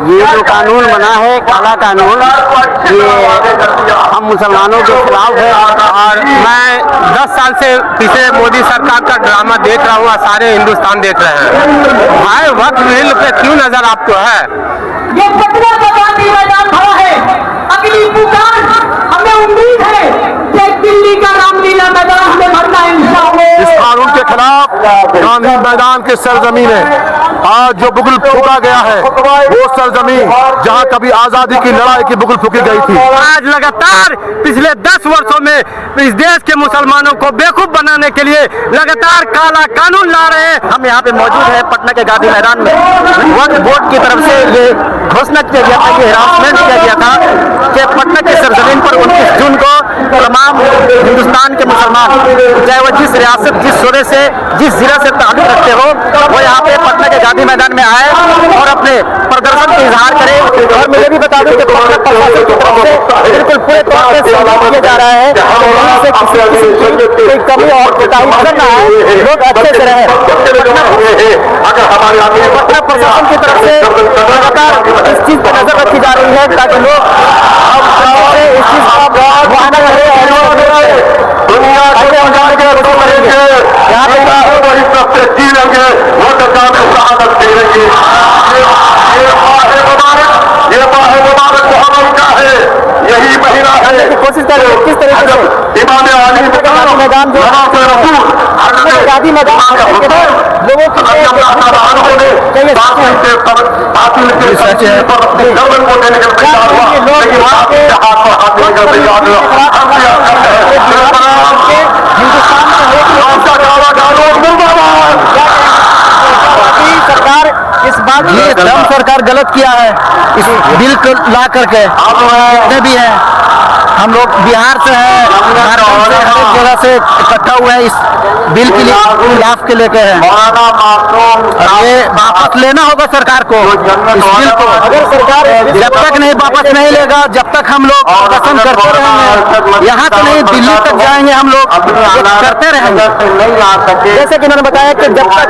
ये जो कानून बना है काला कानून, ये हम मुसलमानों के खिलाफ है। और मैं 10 साल से पीछे मोदी सरकार का ड्रामा देख रहा हूँ और सारे हिंदुस्तान देख रहे हैं। भाई वक्त दिल पे क्यों नजर आपको है? ये पटना का गांधी मैदान खड़ा है। अगली पुकार हमें उम्मीद है कि दिल्ली का रामलीला मैदान हमें भरना है इंशाअल्लाह। इस कानून के खिलाफ गांधी मैदान के सरजमीन है। आज जो बुगुल फूका गया है वो सरजमीन जहां कभी आजादी की लड़ाई की बुगुल फूकी गई थी। आज लगातार पिछले 10 वर्षों में इस देश के मुसलमानों को बेवकूफ बनाने के लिए लगातार काला कानून ला रहे हैं। हम यहाँ पे मौजूद हैं पटना के गांधी मैदान में। वक्फ बोर्ड की तरफ से ये घोषणा किया गया था, ये हिरासमेंट किया गया था कि पटना के सरजमीन पर 29 जून को तमाम हिंदुस्तान के मुसलमान, चाहे वो जिस रियासत, जिस सूबे से, जिस जिला से ताल्लुक रखते हो, वो यहाँ पे पटना के गांधी मैदान में आए और अपने प्रदर्शन का इजहार करें। और मुझे भी बता दूं कि पटना प्रशासन की तरफ से बिल्कुल पूरे तौर पर सहयोग किया जा रहा है। कहीं से किसी कोई कमी और कोताही नजर न आए, लोग अच्छे से रहे। पटना प्रशासन की तरफ से लगातार इस चीज पर नजर रखी जा रही है ताकि लोग इस चीज का मुआयना करें और दुनिया यहाँ पे जीलेंगे वो सरकार में शहादत दे रही ये मुबारक मोहम्मद का है, यही महीना है। कोशिश कर रहे किस तरीके से इमाम आली मैदान जो गांधी मैदान लोगों सरकार इस बात ये दम सरकार गलत किया है इस बिल को ला करके। जितने भी हैं हम लोग बिहार से हैं, झारखंड से, हर एक जगह से इकट्ठा हुए हैं इस बिल के लिए खिलाफ के लेके हैं। और ये वापस लेना होगा सरकार को इस बिल को। अगर सरकार जब तक नहीं वापस नहीं लेगा, जब तक हम लोग प्रदर्शन करते रहेंगे, यहाँ से नहीं दिल्ली तक जाएंगे, हम लोग करते रहेंगे। जैसे कि मैंने बताया कि जब तक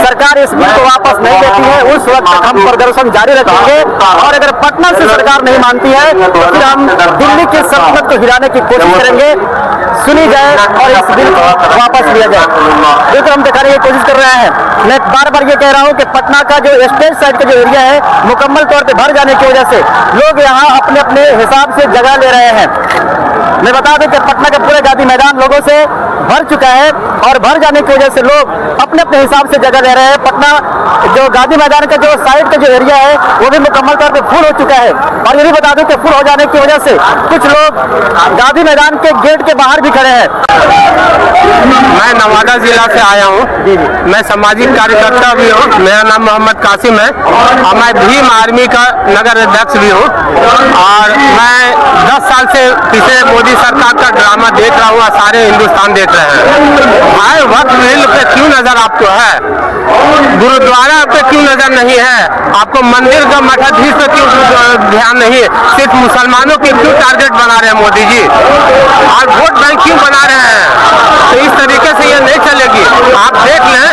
सरकार इस बिल को वापस नहीं लेती है उस वक्त तक हम प्रदर्शन जारी रखेंगे। और अगर पटना से सरकार नहीं मानती है तो फिर हम दिल्ली की सल्तनत को हिलाने की कोशिश करेंगे, सुनी जाए और इस बिल को वापस लिया जाए। बिल्कुल हम दिखाने की कोशिश कर रहे हैं। मैं बार बार ये कह रहा हूँ कि पटना का जो स्टेट साइड का जो एरिया है मुकम्मल तौर पे भर जाने की वजह से लोग यहाँ अपने अपने हिसाब से जगह ले रहे हैं। मैं बता दूं कि पटना के पूरे गांधी मैदान लोगों से भर चुका है और भर जाने की वजह से लोग अपने अपने हिसाब से जगह ले रहे हैं। पटना जो गांधी मैदान का जो साइड का जो एरिया है वो भी मुकम्मल तौर पे फुल हो चुका है। और ये भी बता दूं कि फुल हो जाने की वजह से कुछ लोग गांधी मैदान के गेट के बाहर भी खड़े हैं। मैं नवादा जिला से आया हूँ, मैं सामाजिक कार्यकर्ता भी हूँ। मेरा नाम मोहम्मद कासिम है और मैं भीम आर्मी का नगर अध्यक्ष भी हूँ। और मैं 10 साल से पीछे मोदी सरकार का ड्रामा देख रहा हूँ और सारे हिंदुस्तान देख रहे हैं। भाई वक्त दिल पे क्यों नजर आपको है? गुरुद्वारा पे क्यों नजर नहीं है आपको? मंदिर का मठाधीश पे क्यों ध्यान नहीं? सिर्फ मुसलमानों के क्यों टारगेट बना रहे हैं मोदी जी? और वोट बैंक क्यों बना रहे हैं? तो इस तरीके से ये नहीं चलेगी। आप देख लें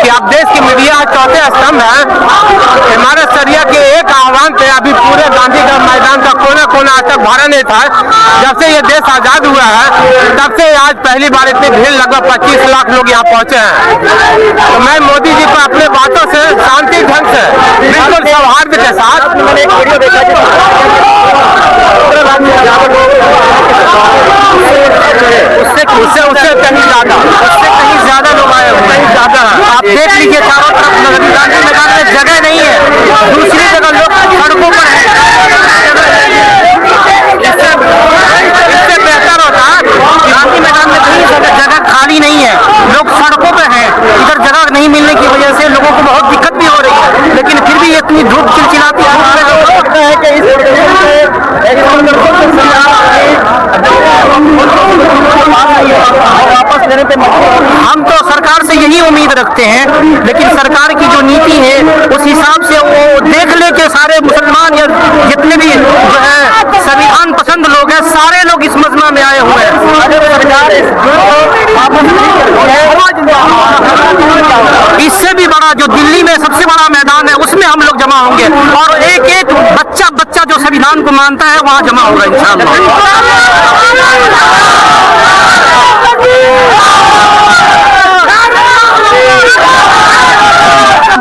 कि आप देश की मीडिया चौथे स्तंभ है। इमारत शरिया के एक आह्वान पे अभी पूरे गांधी का मैदान का कोना कोना आज तक भरा नहीं था। जब से ये देश आजाद हुआ है तब से आज पहली बार इतनी भीड़, लगभग 25 लाख लोग यहाँ पहुंचे हैं। तो मैं मोदी जी को अपने बातों से शांति ढंग से बिल्कुल सौहार्द के साथ, मैंने एक वीडियो देखा उससे कहीं ज्यादा लोग आए हुए हैं, ज्यादा। आप देख लीजिए चारों तरफ गांधी मैदान में जगह नहीं है, दूसरी जगह लोग सड़कों पर हैं। इससे बेहतर होता गांधी मैदान में कहीं जगह खाली नहीं है, लोग सड़कों पे हैं। इधर जगह नहीं मिलने की वजह से लोगों को बहुत दिक्कत भी हो रही है, लेकिन फिर भी इतनी धूप चिलचिलाती है कि वापस लेने पे हम तो सरकार से यही उम्मीद रखते हैं। लेकिन सरकार की जो नीति है उस हिसाब से वो देख ले के सारे मुसलमान या जितने भी जो है संविधान पसंद लोग हैं सारे लोग इस मजमा में आए हुए हैं। अगर सरकार इससे भी बड़ा जो दिल्ली में सबसे बड़ा मैदान है उसमें हम लोग जमा होंगे और एक एक बच्चा जो संविधान को मानता है वहाँ जमा होगा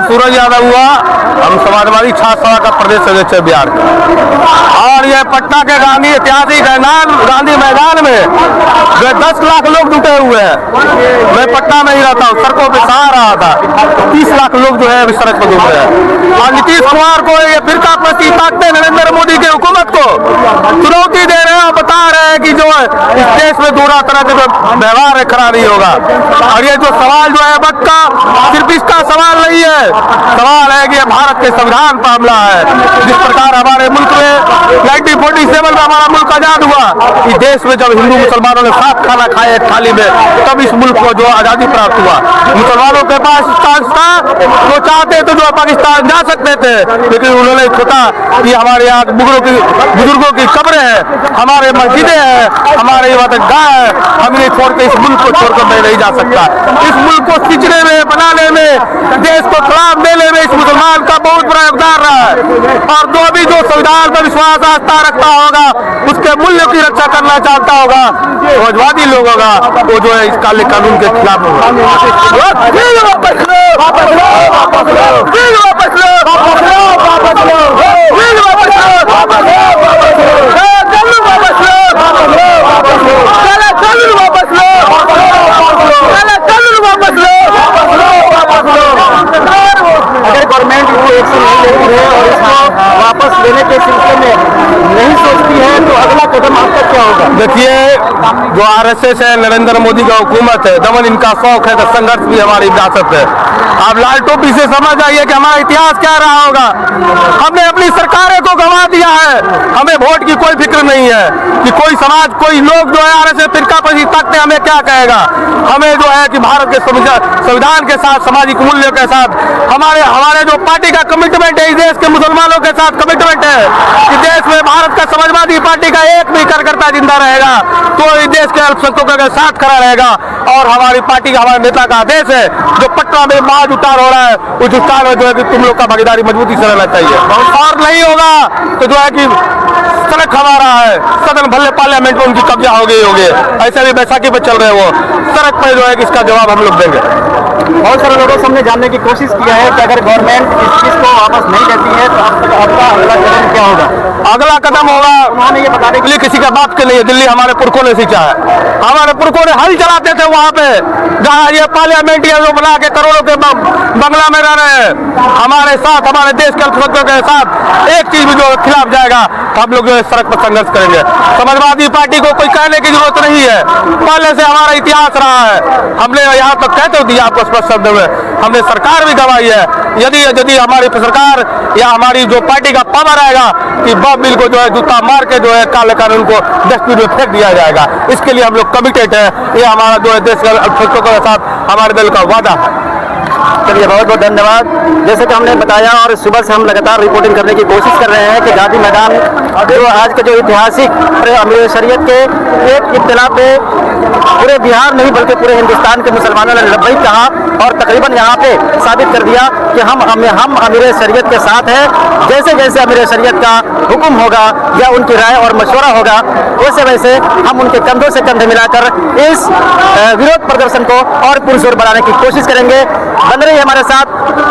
सूरज यादव हुआ, हम समाजवादी छात्र सभा का प्रदेश सदस्य है बिहार का। और यह पटना के गांधी ऐतिहासिक गांधी मैदान में जो 10 लाख लोग जुटे हुए हैं। मैं पटना में ही रहता हूँ, सड़कों पे सहा रहा था, 30 लाख लोग जो है अभी सड़क पर घूम रहे हैं। और नीतीश कुमार को ये फिरका प्रस्ती ताकते नरेंद्र मोदी की हुकूमत को चुनौती दे रहे हैं और बता रहे हैं कि जो है इस देश में दूसरा तरह का जो व्यवहार है खड़ा नहीं होगा। और ये जो सवाल जो है वक्त का सिर्फ इसका सवाल नहीं है, सवाल है कि ये भारत के संविधान पर हमला है। जिस प्रकार हमारे मुल्क में 1947 में हमारा मुल्क आजाद हुआ, इस देश में जब हिंदू मुसलमानों ने साथ खाना खाया एक थाली में, तब इस मुल्क को जो आजादी प्राप्त हुआ। मुसलमानों के पास चांस था, वो चाहते तो जो पाकिस्तान जा सकते थे, लेकिन उन्होंने सोचा कि हमारे यहाँ बुजुर्गों की कब्रें हैं, हमारे मस्जिदें हैं, हमारे इबादतगाह है, हम इन्हें छोड़ के इस मुल्क को छोड़कर मैं नहीं जा सकता। इस मुल्क को सिंचने में, बनाने में, देश को खिलाफ देने में इस मुसलमान का बहुत बड़ा योगदान रहा है। और जो संविधान पर विश्वास आस्था रखता होगा, उसके मूल्य की रक्षा करना चाहता होगा, समाजवादी लोग होगा, वो जो है इस काले कानून के खिलाफ अगर गवर्नमेंट इसको एक्शन नहीं लेती है और इसको वापस लेने के सिलसिले में नहीं सोचती है तो अगला कदम आपका क्या होगा? देखिए, जो आरएसएस है, नरेंद्र मोदी का हुकूमत है, दमन इनका शौक है, तो संघर्ष भी हमारी विरासत है। आप लाल टोपी से समझ आइए कि हमारा इतिहास क्या रहा होगा। हमने अपनी सरकारें को गंवा दिया है, हमें वोट की कोई फिक्र नहीं है कि कोई समाज, कोई लोग जो है आरएसएस फिरका पर ताकते हमें क्या कहेगा। हमें जो है कि भारत के संविधान के साथ, सामाजिक मूल्यों के साथ हमारे जो पार्टी का कमिटमेंट है, इस देश के मुसलमानों के साथ कमिटमेंट है कि देश में भारत का समाजवादी पार्टी का एक भी कार्यकर्ता जिंदा रहेगा तो इस देश के अल्पसंख्यकों के साथ खड़ा रहेगा। और हमारी पार्टी का, हमारे नेता का आदेश है, जो पटना में माज उतार हो रहा है, उस उतार में जो है कि तुम लोग का भागीदारी मजबूती से रहना चाहिए। और नहीं होगा तो जो है कि सड़क हमारा है, सदन भले पार्लियामेंट में उनकी कब्जा हो गई ऐसे भी बैसाखी पे चल रहे वो सड़क पे जो है कि इसका जवाब हम लोग देंगे। बहुत सारे लोगों से हमने जानने की कोशिश किया है कि अगर गवर्नमेंट इस चीज को वापस नहीं लेती है तो आपका अगला कदम क्या होगा? अगला कदम होगा, उन्होंने ये बताने के लिए किसी का बात के लिए दिल्ली हमारे पुरखों ने सींचा है। हमारे पुरखों ने हल चलाते थे वहाँ पे, जहाँ ये पार्लियामेंट जो बना के करोड़ों के बंगला में रह रहे हैं। हमारे साथ, हमारे देश के अल्पसंख्यकों के साथ एक चीज भी जो खिलाफ जाएगा तो हम लोग जो है सड़क पर संघर्ष करेंगे। समाजवादी पार्टी को कोई कहने की जरूरत नहीं है, पहले से हमारा इतिहास रहा है। हमने यहाँ तक कहते दिया आपको स्पष्ट शब्द में, हमने सरकार भी गवाई है। यदि हमारी सरकार या हमारी जो पार्टी का पावर आएगा कि बम बिल को जो है जूता मार के जो है काले कानून को डस्टबिन में फेंक दिया जाएगा, इसके लिए हम लोग कमिटेड है। ये हमारा जो है देश के अल्पसंख्यकों के साथ हमारे दल का वादा है। चलिए, बहुत बहुत धन्यवाद। जैसे कि हमने बताया और सुबह से हम लगातार रिपोर्टिंग करने की कोशिश कर रहे हैं कि गांधी मैदान जो आज के जो ऐतिहासिक अमीर शरीयत के एक इत्तला पे पूरे बिहार नहीं बल्कि पूरे हिंदुस्तान के मुसलमानों ने लब्बैक कहा और तकरीबन यहाँ पे साबित कर दिया कि हम अमीर शरीयत के साथ हैं। जैसे जैसे अमीर शरीयत का हुक्म होगा या उनकी राय और मशवरा होगा, वैसे वैसे हम उनके कंधों से कंधे मिलाकर इस विरोध प्रदर्शन को और पुरजोर बढ़ाने की कोशिश करेंगे। बन रही हमारे साथ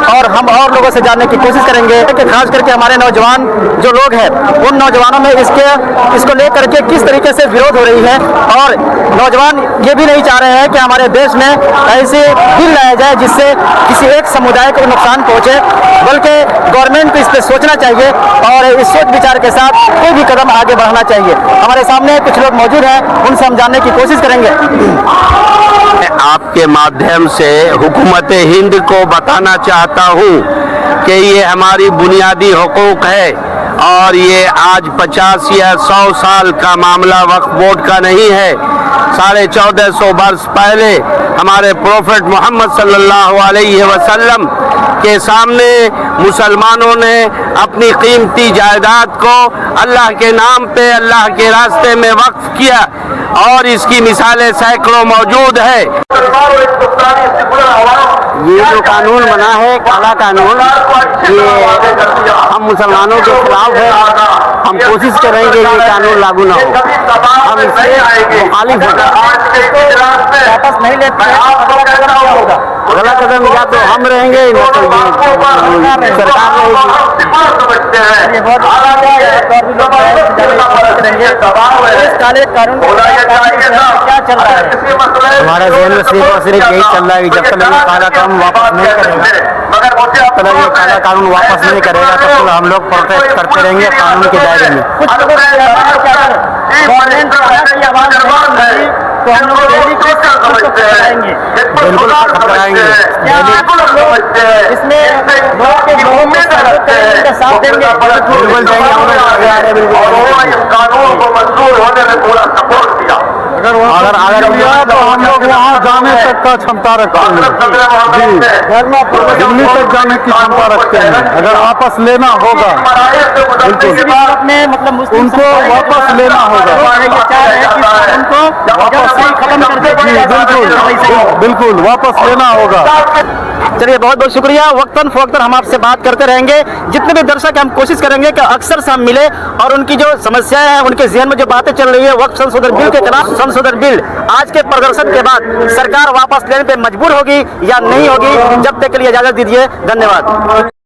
और हम और लोगों से जानने की कोशिश करेंगे कि खास करके हमारे नौजवान जो लोग हैं, उन नौजवानों में इसको लेकर के किस तरीके से विरोध हो रही है। और नौजवान ये भी नहीं चाह रहे हैं कि हमारे देश में ऐसे बिल लाया जाए जिससे किसी एक समुदाय को नुकसान पहुंचे, बल्कि गवर्नमेंट को इस पर सोचना चाहिए और इस सोच विचार के साथ कोई भी कदम आगे बढ़ाना चाहिए। हमारे सामने कुछ लोग मौजूद हैं, उनसे हम जानने की कोशिश करेंगे। आपके माध्यम से हुकूमत हिंद को बताना चाहता हूँ कि ये हमारी बुनियादी हुकूक है और ये आज 50 या 100 साल का मामला वक्फ बोर्ड का नहीं है। 1450 वर्ष पहले हमारे प्रोफेट मोहम्मद सल्लल्लाहु अलैहि वसल्लम के सामने मुसलमानों ने अपनी कीमती जायदाद को अल्लाह के नाम पे अल्लाह के रास्ते में वक्फ किया और इसकी मिसालें सैकड़ों मौजूद है। ये जो कानून बना है काला कानून, ये हम मुसलमानों के खिलाफ है। हम कोशिश करेंगे ये कानून लागू ना हो, हम इससे मुखालिफ हैं। वापस नहीं लेते हैं, अगला कदम या तो हम रहेंगे न तो ये सरकार रहेगी। इस काले कानून क्या चल रहा है? हमारे जहन में सिर्फ और सिर्फ यही चल रहा है कि जब तक ये काला कानून वापस नहीं करेगा, जब तक ये काला कानून वापस नहीं करेगा तब तक हम लोग प्रोटेस्ट करते रहेंगे कानून के दायरे में। कुछ लोग तो हम लोग रैली को कराएंगे, बिल्कुल कराएंगे। इसमें लोग के लोगों में साथ देंगे, बिल्कुल देंगे। कानून को मंजूर होने में पूरा सपोर्ट किया। अगर किया तो हम लोग वहाँ जाने तक का क्षमता रखते हैं जी, दिल्ली तक जाने की क्षमता रखते हैं। अगर वापस लेना होगा बिल्कुल उनको वापस लेना होगा, उनको बिल्कुल वापस लेना होगा। चलिए बहुत बहुत शुक्रिया। वक्तन फवक्तन हम आपसे बात करते रहेंगे। जितने भी दर्शक हम कोशिश करेंगे कि अक्सर से हम मिले और उनकी जो समस्याएं हैं, उनके जहन में जो बातें चल रही है वक्फ संशोधन बिल के खिलाफ, संशोधन बिल आज के प्रदर्शन के बाद सरकार वापस लेने पे मजबूर होगी या नहीं होगी, जब तक के लिए इजाजत दीजिए। धन्यवाद।